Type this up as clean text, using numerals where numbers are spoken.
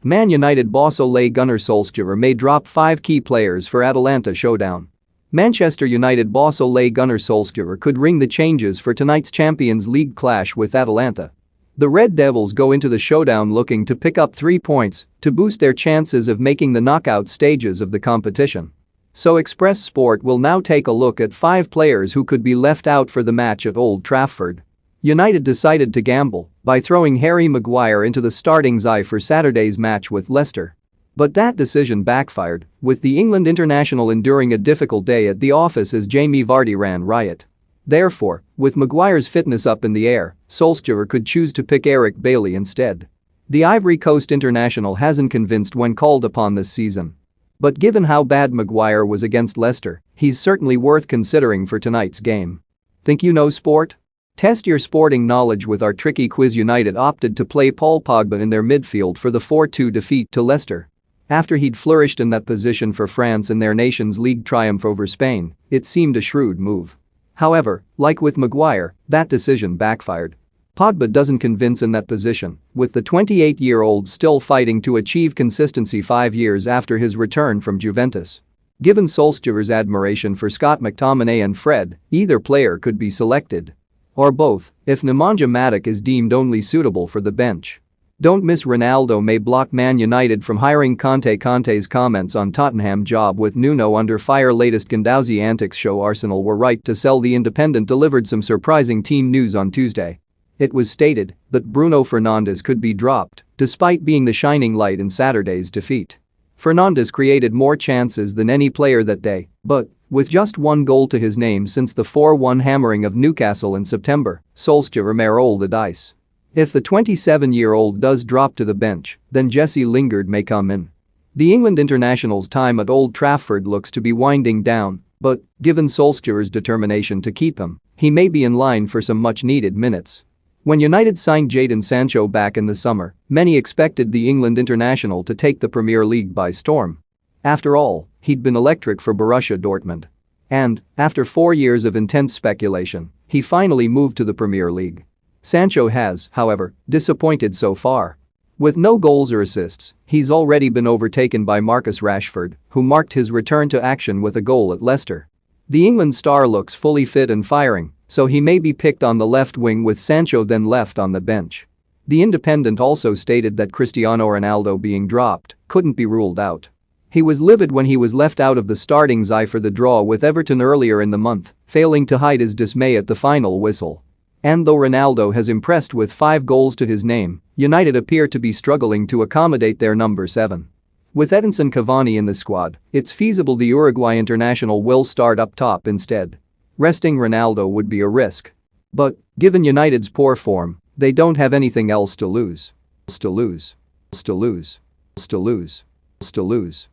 Man United boss Ole Gunnar Solskjaer may drop 5 key players for Atalanta showdown. Manchester United boss Ole Gunnar Solskjaer could ring the changes for tonight's Champions League clash with Atalanta. The Red Devils go into the showdown looking to pick up 3 points to boost their chances of making the knockout stages of the competition. So Express Sport will now take a look at 5 players who could be left out for the match at Old Trafford. United decided to gamble by throwing Harry Maguire into the starting side for Saturday's match with Leicester. But that decision backfired, with the England international enduring a difficult day at the office as Jamie Vardy ran riot. Therefore, with Maguire's fitness up in the air, Solskjaer could choose to pick Eric Bailly instead. The Ivory Coast international hasn't convinced when called upon this season. But given how bad Maguire was against Leicester, he's certainly worth considering for tonight's game. Think you know sport? Test your sporting knowledge with our tricky quiz. United opted to play Paul Pogba in their midfield for the 4-2 defeat to Leicester. After he'd flourished in that position for France in their Nations League triumph over Spain, it seemed a shrewd move. However, like with Maguire, that decision backfired. Pogba doesn't convince in that position, with the 28-year-old still fighting to achieve consistency 5 years after his return from Juventus. Given Solskjaer's admiration for Scott McTominay and Fred, either player could be selected. Or both, if Nemanja Matic is deemed only suitable for the bench. Don't miss Ronaldo may block Man United from hiring Conte. Conte's comments on Tottenham job with Nuno under fire. Latest Guendouzi antics show Arsenal were right to sell. The Independent delivered some surprising team news on Tuesday. It was stated that Bruno Fernandes could be dropped, despite being the shining light in Saturday's defeat. Fernandes created more chances than any player that day, but with just 1 goal to his name since the 4-1 hammering of Newcastle in September, Solskjaer may roll the dice. If the 27-year-old does drop to the bench, then Jesse Lingard may come in. The England international's time at Old Trafford looks to be winding down, but given Solskjaer's determination to keep him, he may be in line for some much-needed minutes. When United signed Jadon Sancho back in the summer, many expected the England international to take the Premier League by storm. After all, he'd been electric for Borussia Dortmund. And, after 4 years of intense speculation, he finally moved to the Premier League. Sancho has, however, disappointed so far. With no goals or assists, he's already been overtaken by Marcus Rashford, who marked his return to action with a goal at Leicester. The England star looks fully fit and firing, so he may be picked on the left wing with Sancho then left on the bench. The Independent also stated that Cristiano Ronaldo being dropped couldn't be ruled out. He was livid when he was left out of the starting side for the draw with Everton earlier in the month, failing to hide his dismay at the final whistle. And though Ronaldo has impressed with 5 goals to his name, United appear to be struggling to accommodate their number 7. With Edinson Cavani in the squad, it's feasible the Uruguay international will start up top instead. Resting Ronaldo would be a risk. But, given United's poor form, they don't have anything else to lose. To lose. To lose. To lose. To lose.